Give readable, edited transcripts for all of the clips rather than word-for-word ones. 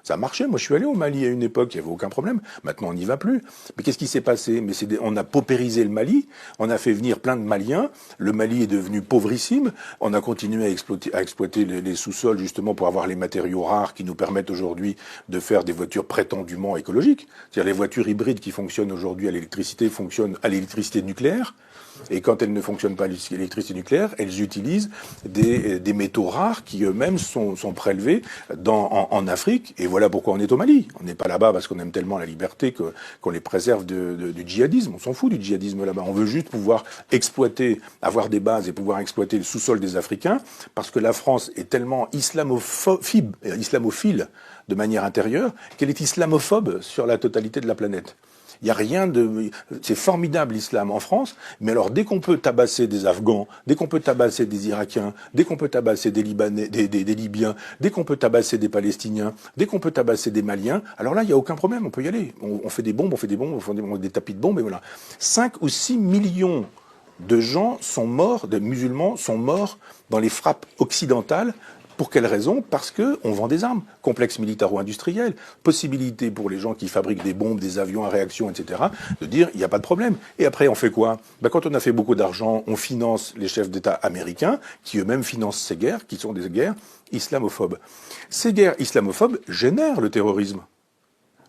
Ça marchait. Moi, je suis allé au Mali à une époque, il n'y avait aucun problème. Maintenant, on n'y va plus. Mais qu'est-ce qui s'est passé? On a paupérisé le Mali. On a fait venir plein de Maliens. Le Mali est devenu pauvrissime. On a continué à exploiter les sous-sols justement pour avoir les matériaux rares qui nous permettent aujourd'hui de faire des voitures prétendument écologiques. C'est-à-dire les voitures hybrides qui fonctionnent aujourd'hui à l'électricité fonctionnent à l'électricité nucléaire. Et quand elles ne fonctionnent pas à l'électricité nucléaire, elles utilisent des métaux rares qui eux-mêmes sont prélevés en Afrique. Et voilà pourquoi on est au Mali. On n'est pas là-bas parce qu'on aime tellement la liberté qu'on les préserve du djihadisme. On s'en fout du djihadisme là-bas. On veut juste pouvoir exploiter, avoir des bases et pouvoir exploiter le sous-sol des Africains parce que la France est tellement islamophile de manière intérieure qu'elle est islamophobe sur la totalité de la planète. Il n'y a rien de... C'est formidable l'islam en France, mais alors dès qu'on peut tabasser des Afghans, dès qu'on peut tabasser des Irakiens, dès qu'on peut tabasser des Libanais, des Libyens, dès qu'on peut tabasser des Palestiniens, dès qu'on peut tabasser des Maliens, alors là, il n'y a aucun problème, on peut y aller. On fait des bombes, on fait des tapis de bombes, et voilà. 5 ou 6 millions de gens sont morts, de musulmans sont morts dans les frappes occidentales. Pour quelle raison? Parce qu'on vend des armes. Complexe militaro-industriel, possibilité pour les gens qui fabriquent des bombes, des avions à réaction, etc., de dire il n'y a pas de problème. Et après, on fait quoi? Quand on a fait beaucoup d'argent, on finance les chefs d'État américains, qui eux-mêmes financent ces guerres, qui sont des guerres islamophobes. Ces guerres islamophobes génèrent le terrorisme.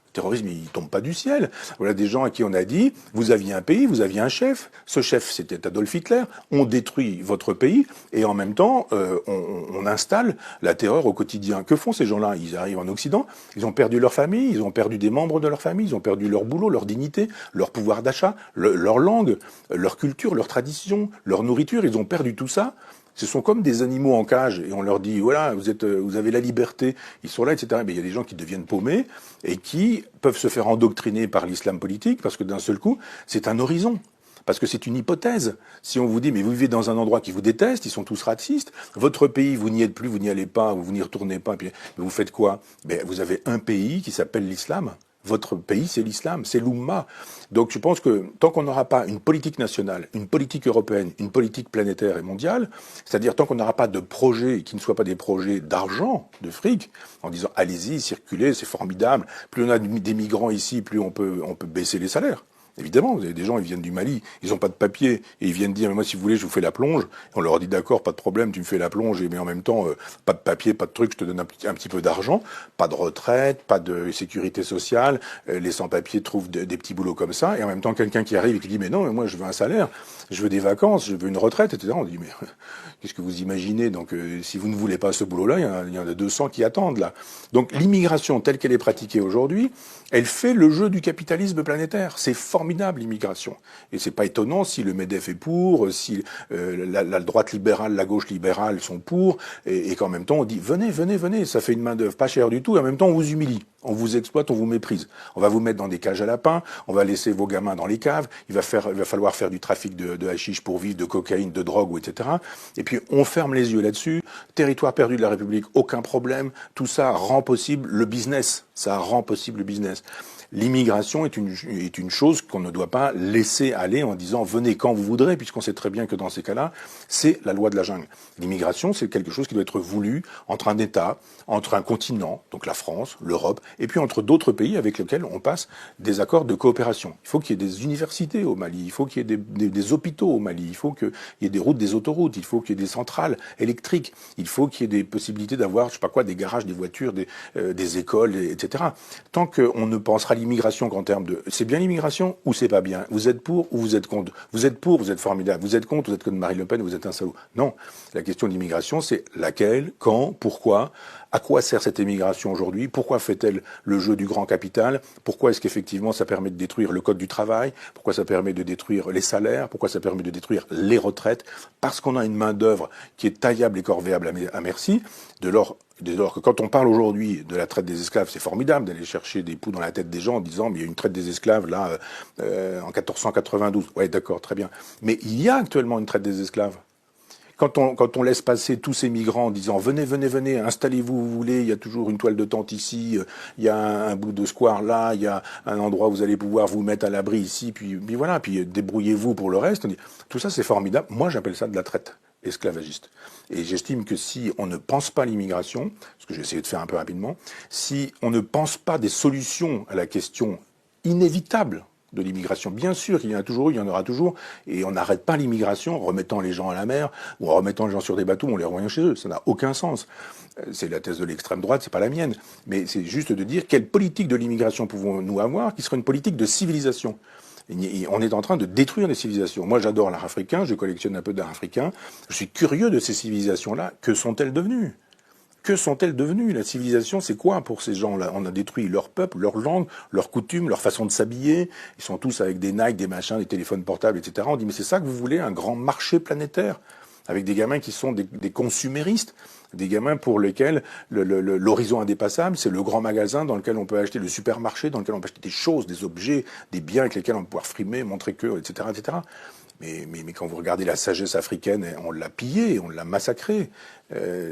Le terrorisme, il tombe pas du ciel. Voilà des gens à qui on a dit, vous aviez un pays, vous aviez un chef. Ce chef, c'était Adolf Hitler. On détruit votre pays et en même temps, on installe la terreur au quotidien. Que font ces gens-là? Ils arrivent en Occident, ils ont perdu leur famille, ils ont perdu des membres de leur famille, ils ont perdu leur boulot, leur dignité, leur pouvoir d'achat, leur langue, leur culture, leur tradition, leur nourriture. Ils ont perdu tout ça. Ce sont comme des animaux en cage et on leur dit voilà vous avez la liberté, ils sont là, etc. Mais il y a des gens qui deviennent paumés et qui peuvent se faire endoctriner par l'islam politique parce que d'un seul coup c'est un horizon. Parce que c'est une hypothèse. Si on vous dit, mais vous vivez dans un endroit qui vous déteste, ils sont tous racistes, votre pays, vous n'y êtes plus, vous n'y allez pas, vous n'y retournez pas, puis vous faites quoi? Vous avez un pays qui s'appelle l'islam. Votre pays, c'est l'islam, c'est l'Oumma. Donc je pense que tant qu'on n'aura pas une politique nationale, une politique européenne, une politique planétaire et mondiale, c'est-à-dire tant qu'on n'aura pas de projets qui ne soient pas des projets d'argent, de fric, en disant allez-y, circulez, c'est formidable, plus on a des migrants ici, plus on peut baisser les salaires. Évidemment, vous avez des gens, ils viennent du Mali, ils n'ont pas de papier, et ils viennent dire, mais moi, si vous voulez, je vous fais la plonge. Et on leur dit, d'accord, pas de problème, tu me fais la plonge, mais en même temps, pas de papier, pas de truc, je te donne un petit peu d'argent, pas de retraite, pas de sécurité sociale, les sans-papiers trouvent des petits boulots comme ça, et en même temps, quelqu'un qui arrive et qui dit, mais non, mais moi, je veux un salaire, je veux des vacances, je veux une retraite, etc. On dit, mais qu'est-ce que vous imaginez? Donc, si vous ne voulez pas ce boulot-là, il y en a 200 qui attendent, là. Donc, l'immigration, telle qu'elle est pratiquée aujourd'hui, elle fait le jeu du capitalisme planétaire. C'est formidable, l'immigration. Et c'est pas étonnant si le MEDEF est pour, si la droite libérale, la gauche libérale sont pour, et qu'en même temps on dit venez, venez, venez, ça fait une main d'œuvre pas chère du tout, et en même temps on vous humilie, on vous exploite, on vous méprise. On va vous mettre dans des cages à lapins, on va laisser vos gamins dans les caves, il va falloir faire du trafic de hashish pour vivre, de cocaïne, de drogue, etc. Et puis on ferme les yeux là-dessus. Territoire perdu de la République, aucun problème. Tout ça rend possible le business. Ça rend possible le business. L'immigration est une chose qu'on ne doit pas laisser aller en disant venez quand vous voudrez, puisqu'on sait très bien que dans ces cas-là, c'est la loi de la jungle. L'immigration, c'est quelque chose qui doit être voulu entre un État, entre un continent, donc la France, l'Europe, et puis entre d'autres pays avec lesquels on passe des accords de coopération. Il faut qu'il y ait des universités au Mali, il faut qu'il y ait des hôpitaux au Mali, il faut qu'il y ait des routes, des autoroutes, il faut qu'il y ait des centrales électriques, il faut qu'il y ait des possibilités d'avoir, je sais pas quoi, des garages, des voitures, des écoles, etc. Tant qu'on ne pensera l'immigration qu'en termes de c'est bien l'immigration ou c'est pas bien, vous êtes pour ou vous êtes contre, vous êtes pour, vous êtes formidable, vous êtes contre, vous êtes comme Marine Le Pen, vous êtes un salaud. Non, la question de l'immigration, c'est laquelle, quand, pourquoi, à quoi sert cette immigration aujourd'hui, pourquoi fait-elle le jeu du grand capital, pourquoi est-ce qu'effectivement ça permet de détruire le code du travail, pourquoi ça permet de détruire les salaires, pourquoi ça permet de détruire les retraites, parce qu'on a une main d'œuvre qui est taillable et corvéable à merci, dès lors que quand on parle aujourd'hui de la traite des esclaves, c'est formidable d'aller chercher des poux dans la tête des gens en disant mais il y a une traite des esclaves là en 1492. Ouais, d'accord, très bien. Mais il y a actuellement une traite des esclaves. Quand on laisse passer tous ces migrants en disant venez, venez, venez, installez-vous où vous voulez, il y a toujours une toile de tente ici, il y a un bout de square là, il y a un endroit où vous allez pouvoir vous mettre à l'abri ici, puis voilà, puis débrouillez-vous pour le reste. Tout ça c'est formidable. Moi j'appelle ça de la traite. esclavagiste. Et j'estime que si on ne pense pas l'immigration, ce que j'ai essayé de faire un peu rapidement, si on ne pense pas des solutions à la question inévitable de l'immigration, bien sûr, il y en a toujours eu, il y en aura toujours, et on n'arrête pas l'immigration en remettant les gens à la mer, ou en remettant les gens sur des bateaux, on les renvoie chez eux, ça n'a aucun sens. C'est la thèse de l'extrême droite, c'est pas la mienne, mais c'est juste de dire quelle politique de l'immigration pouvons-nous avoir qui serait une politique de civilisation. On est en train de détruire les civilisations. Moi, j'adore l'art africain, je collectionne un peu d'art africain. Je suis curieux de ces civilisations-là. Que sont-elles devenues ? Que sont-elles devenues ? La civilisation, c'est quoi pour ces gens-là ? On a détruit leur peuple, leur langue, leurs coutumes, leur façon de s'habiller. Ils sont tous avec des Nike, des machins, des téléphones portables, etc. On dit, mais c'est ça que vous voulez, un grand marché planétaire ? Avec des gamins qui sont des consuméristes, des gamins pour lesquels l'horizon indépassable, c'est le grand magasin dans lequel on peut acheter, le supermarché dans lequel on peut acheter des choses, des objets, des biens avec lesquels on peut pouvoir frimer, montrer que, etc., etc. Mais quand vous regardez la sagesse africaine, on l'a pillée, on l'a massacrée.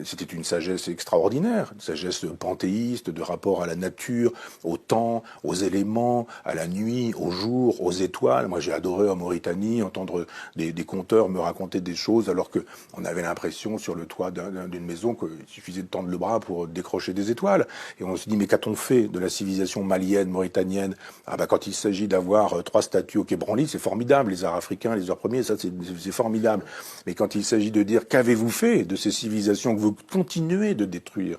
C'était une sagesse extraordinaire, une sagesse panthéiste, de rapport à la nature, au temps, aux éléments, à la nuit, au jour, aux étoiles. Moi, j'ai adoré en Mauritanie entendre des conteurs me raconter des choses alors que on avait l'impression sur le toit d'une maison qu'il suffisait de tendre le bras pour décrocher des étoiles. Et on se dit, mais qu'a-t-on fait de la civilisation malienne, mauritanienne ? Ah bah, quand il s'agit d'avoir 3 statues au Quai Branly, c'est formidable, les arts africains, les arts premiers, ça c'est formidable. Mais quand il s'agit de dire qu'avez-vous fait de ces civilisations que vous continuez de détruire ?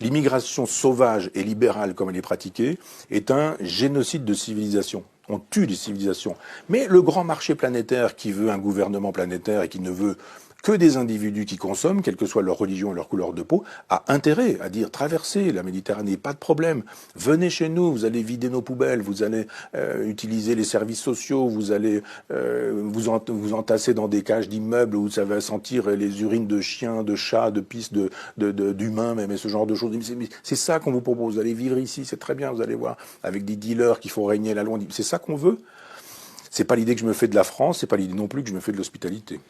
L'immigration sauvage et libérale, comme elle est pratiquée, est un génocide de civilisation. On tue les civilisations. Mais le grand marché planétaire qui veut un gouvernement planétaire et qui ne veut que des individus qui consomment, quelle que soit leur religion et leur couleur de peau, a intérêt à dire traversez la Méditerranée, pas de problème. Venez chez nous, vous allez vider nos poubelles, vous allez utiliser les services sociaux, vous allez vous entasser dans des cages d'immeubles où ça va sentir les urines de chiens, de chats, de pisse, d'humains même, et ce genre de choses. C'est ça qu'on vous propose, vous allez vivre ici, c'est très bien, vous allez voir, avec des dealers qui font régner la loi. C'est ça qu'on veut. C'est pas l'idée que je me fais de la France, c'est pas l'idée non plus que je me fais de l'hospitalité.